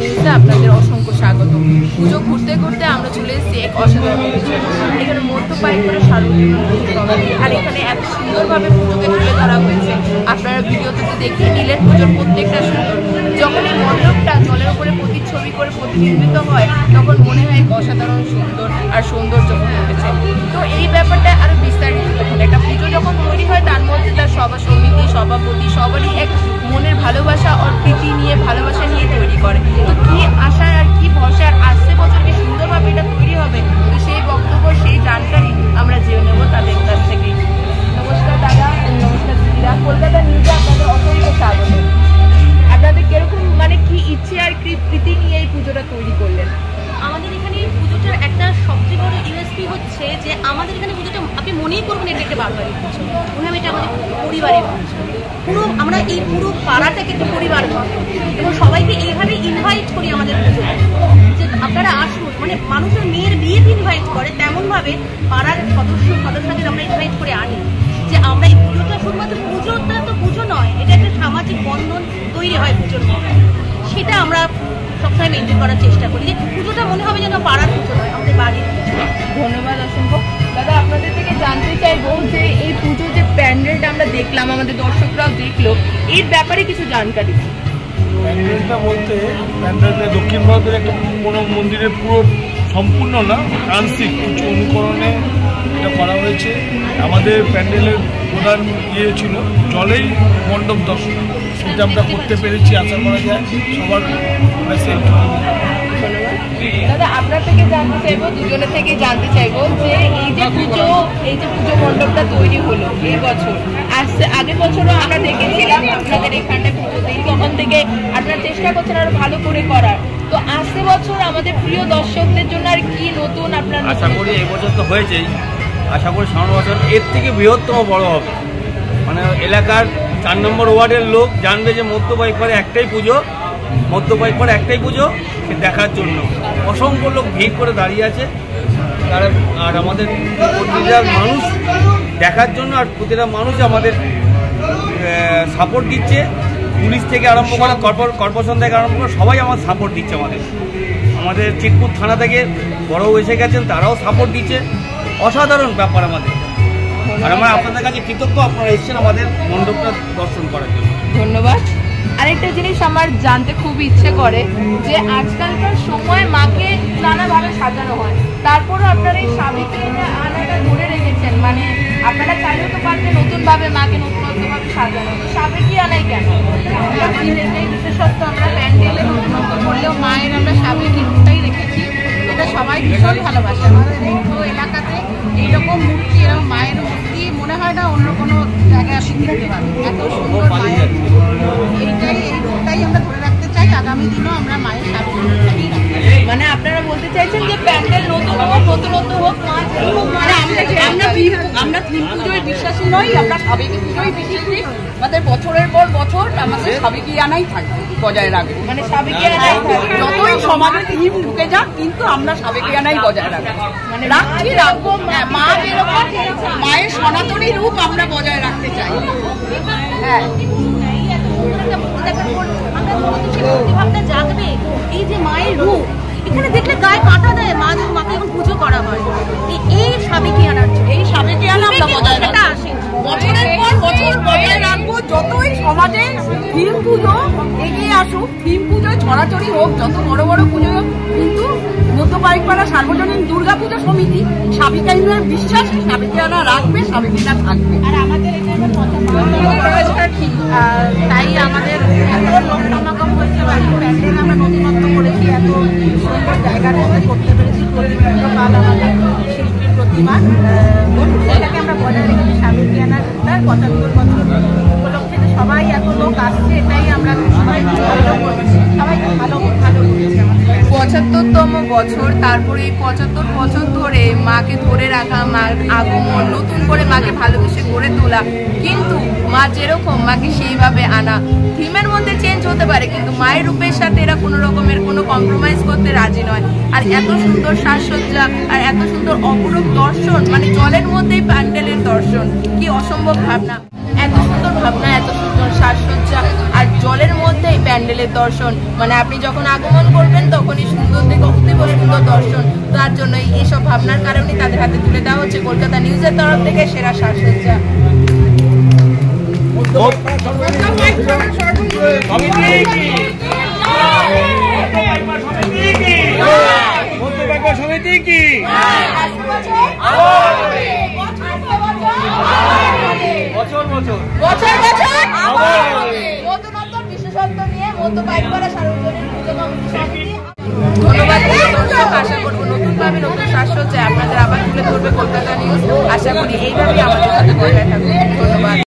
নিউজে আপনাদের অসংখ্য স্বাগত। পুজো ঘুরতে ঘুরতে আমরা চলে এসেছি এক অসাধারণ বিষয়। এখানে মধ্য পাইকপাড়া সার্বজনীন পুজো সমাধি, আর এখানে এত সুন্দরভাবে পুজোকে তুলে ধরা হয়েছে। আপনারা ভিডিওতে তো দেখিয়ে নিলেন পুজোর প্রত্যেকটা সুন্দর। যখন এই মণ্ডপটা জলের উপরে প্রতিচ্ছবি করে প্রতিবিম্বিত হয়, তখন মনে হয় এক অসাধারণ সুন্দর আর সৌন্দর্য ফুটেছে। তো এই ব্যাপারটা আরো বিস্তারিত দেখুন। একটা পুজো যখন তৈরি হয়, তার মধ্যে তার সভা সমিতি, সভাপতি সবারই এক মনের ভালোবাসা আর প্রীতি নিয়ে, ভালোবাসা নিয়ে তৈরি করে। তো কি আশা আর কি ভরসা, আর আসছে বছর কি সুন্দরভাবে এটা তৈরি হবে, তো সেই বক্তব্য, সেই জানকারি আমরা জেনে নেব তাদের কাছ থেকে। নমস্কার দাদা, নমস্কার দিদিরা। কলকাতা নিউজে আপনাদের অসংখ্য স্বাগত। আপনাদের কিরকম কি ইচ্ছে আর কি প্রীতি নিয়ে এই পুজোটা তৈরি করলেন? আমাদের এখানে এই পুজোটার একটা সবচেয়ে বড় ইউএসপি হচ্ছে যে আমাদের এখানে পুজোটা আপনি মনেই করবেন এটা একটা বারবারই পুজো, মনে হবে এটা আমাদের পরিবারের পুজো। পুরো আমরা এই পুরো পাড়াটাকে একটা পরিবার ভাবি এবং সবাইকে এইভাবে ইনভাইট করি আমাদের পুজো, যে আপনারা আসুন। মানুষের মেয়ের বিয়েতে ইনভাইট করে, তেমনভাবে পাড়ার সদস্যদের আমরা ইনভাইট করে আনি যে আমরা এই পুজোটা শুধুমাত্র পুজোটা তো পুজো নয়, এটা একটা সামাজিক বন্ধন তৈরি হয় পুজোর মধ্যে। সেটা আমরা সবসময় মেনটেন করার চেষ্টা করি যে পুজোটা মনে হবে যেন পাড়ার পুজো নয়, আমাদের বাড়ির পুজো। ধন্যবাদ অসংখ্য। দাদা, আপনাদের থেকে জানতে চাইবো যে এই পুজো যে প্যান্ডেলটা আমরা দেখলাম, আমাদের দর্শকরাও দেখলো, এর ব্যাপারে কিছু জানকারি। প্যান্ডেলটা বলতে প্যান্ডেলটা দক্ষিণ ভারতের একটা কোনো মন্দিরের পুরো সম্পূর্ণ না, আংশিক কিছু অনুকরণে এটা করা হয়েছে। আমাদের প্যান্ডেলের প্রধান ছিল জলেই মণ্ডপ দর্শন, সেটা আমরা করতে পেরেছি। আশা করা যায় সবার দাদা, আপনার থেকে জানতে চাইবো, দুজনের থেকে জানতে চাইবো যে এই যে পুজো মণ্ডপটা তৈরি হলো এই বছর, আগের বছরও আমরা দেখেছিলাম আপনাদের এখানটা পুজোতে, তখন থেকে আপনারা চেষ্টা করছেন আরো ভালো করে করার। তো আসছে বছর আমাদের প্রিয় দর্শকদের জন্য আর কি নতুন আপনার? আশা করি এই বছর তো হয়েছেই, আশা করি সামনের বছর এর থেকে বৃহত্তম বড় হবে। এলাকার 4 নম্বর ওয়ার্ডের লোক জানবে যে মধ্য পাইকপাড়ে একটাই পুজো, সে দেখার জন্য অসংখ্য লোক ভিড় করে দাঁড়িয়ে আছে। আর আমাদের প্রতিটা মানুষ দেখার জন্য, আর প্রতিটা মানুষ আমাদের সাপোর্ট দিচ্ছে। পুলিশ থেকে আরম্ভ করে কর্পোরেশন থেকে আরম্ভ করে সবাই আমার সাপোর্ট দিচ্ছে। আমাদের চিটপুর থানা থেকে বড়ও এসে গেছেন, তারাও সাপোর্ট দিচ্ছে। অসাধারণ ব্যাপার আমাদের, আর আমরা আপনাদের কাছে কৃতজ্ঞ, আপনারা এসেছেন আমাদের মণ্ডপটা দর্শন করার জন্য। ধন্যবাদ। আরেকটা জিনিস আমার জানতে খুব ইচ্ছে করে যে আজকালকার সময় মাকে নানাভাবে সাজানো হয়, তারপরও আপনারা এই সাবিত্রী আনাটা ধরে রেখেছেন। আপনারা চাইলেও তো পারবেন নতুনভাবে মাকে নতুনত্বভাবে সাজানো, তো সাবিত্রী আনাই কেন? বিশেষত্ব আমরা প্যান্ডেলে নতুনত্ব করলেও মায়ের আমরা সাবিত্রী রূপটাই রেখেছি। এটা সবাই ভীষণ ভালোবাসে। আমাদের এই পুরো এলাকাতে এইরকম মূর্তি, এরকম মায়ের মূর্তি মনে হয় না অন্য কোনো জায়গায় আপনি দেখতে পাবেন। এত সুন্দর মায়ের এই রূপটাই আমরা ধরে রাখতে চাই। আগামী দিনও আমরা মায়ের সাবিত্রী আপনারা বলতে চাইছেন যে প্যান্ডেল নতুনত্ব হোক, আমরা থিম পুজোয় বিশ্বাসী নই, আমরা সাবেকি পুজোয় বিশ্বাসী। আমাদের বছরের পর বছর আমাদের সাবেকি আনাই থাকবে, বজায় রাখবো। সাবেকি আনাই যতই সমাজে থিম ঢুকে যাক, কিন্তু আমরা সাবেকি আনাই বজায় রাখবো, রাখবো। মা যেরকম মায়ের সনাতনী রূপ আমরা বজায় রাখতে চাই। হ্যাঁ, ভাবনা জাগবে এই যে মায়ের রূপ, এখানে দেখলে গায়ে কাঁটা দেয়। মাকে এখন পুজো করা হয় এই সাবেকি আনার জন্য। এই সাবেকি আনা আমরা বজায় রাখবো, বছরের পর বছর বজায় রাখবো। যতই সমাজে থিম পুজো এগিয়ে আসুক, থিম পুজোয় ছড়াছড়ি হোক, যত বড় বড় পুজো হোক, কিন্তু মধ্য পাইকপাড়া সার্বজনীন দুর্গা পুজো সমিতি সাবেকি আনার বিশ্বাস, সাবেকি আনা রাখবে, সাবেকি আনা থাকবে। আর আমাদের এখানে তাই আমাদের এত লোক সমাগম হয়েছে, প্যান্ডেল আমরা নতুনত্ব করেছি, এত সুন্দর জায়গার মধ্যে করতে পেরেছি। প্রতিমাকাল আমাদের শিল্পীর প্রতিমা, সেটাকে আমরা বজায় রেখেছি। সাবেকি আনার 75 বছর উপলক্ষে যে সবাই এত লোক আসছে, এটাই আমরা সবাই ভালো করছি, সবাই ভালো করছি। 75তম বছর, তারপরে এই 75 বছর ধরে মাকে ধরে রাখা, মার আগমন, নতুন করে মাকে ভালোবেসে গড়ে তোলা, কিন্তু মা যেরকম মাকে সেইভাবে আনা। থিমের মধ্যে চেঞ্জ হতে পারে, কিন্তু মায়ের রূপের সাথে এরা কোনো রকমের কোনো কম্প্রোমাইজ করতে রাজি নয়। আর এত সুন্দর সাজসজ্জা আর এত সুন্দর অপরূপ দর্শন, জলের মধ্যেই প্যান্ডেলের দর্শন, কি অসম্ভব ভাবনা! এত সুন্দর ভাবনা, এত সুন্দর সাজসজ্জা আর জলের মধ্যেই প্যান্ডেলের দর্শন, মানে আপনি যখন আগমন করবেন তখনই সুন্দর থেকে অতীব সুন্দর দর্শন, তার জন্য এইসব ভাবনার কারণে তাদের হাতে তুলে দেওয়া হচ্ছে কলকাতা নিউজের তরফ থেকে সেরা সাজসজ্জা। সমিতি কি বছর বছর নতুনত্ব বিশেষত্ব নিয়ে মধ্য পাইকপাড়া সার্বজনীন পুজো কমিটি সমিতি। ধন্যবাদ দর্শক, আশা করবো নতুনভাবে নতুন সাজসজ্জায় আপনাদের আবার তুলে ধরবে কলকাতা নিউজ। আশা করি এইভাবে আমাদের সাথে বজায় থাকবে। ধন্যবাদ।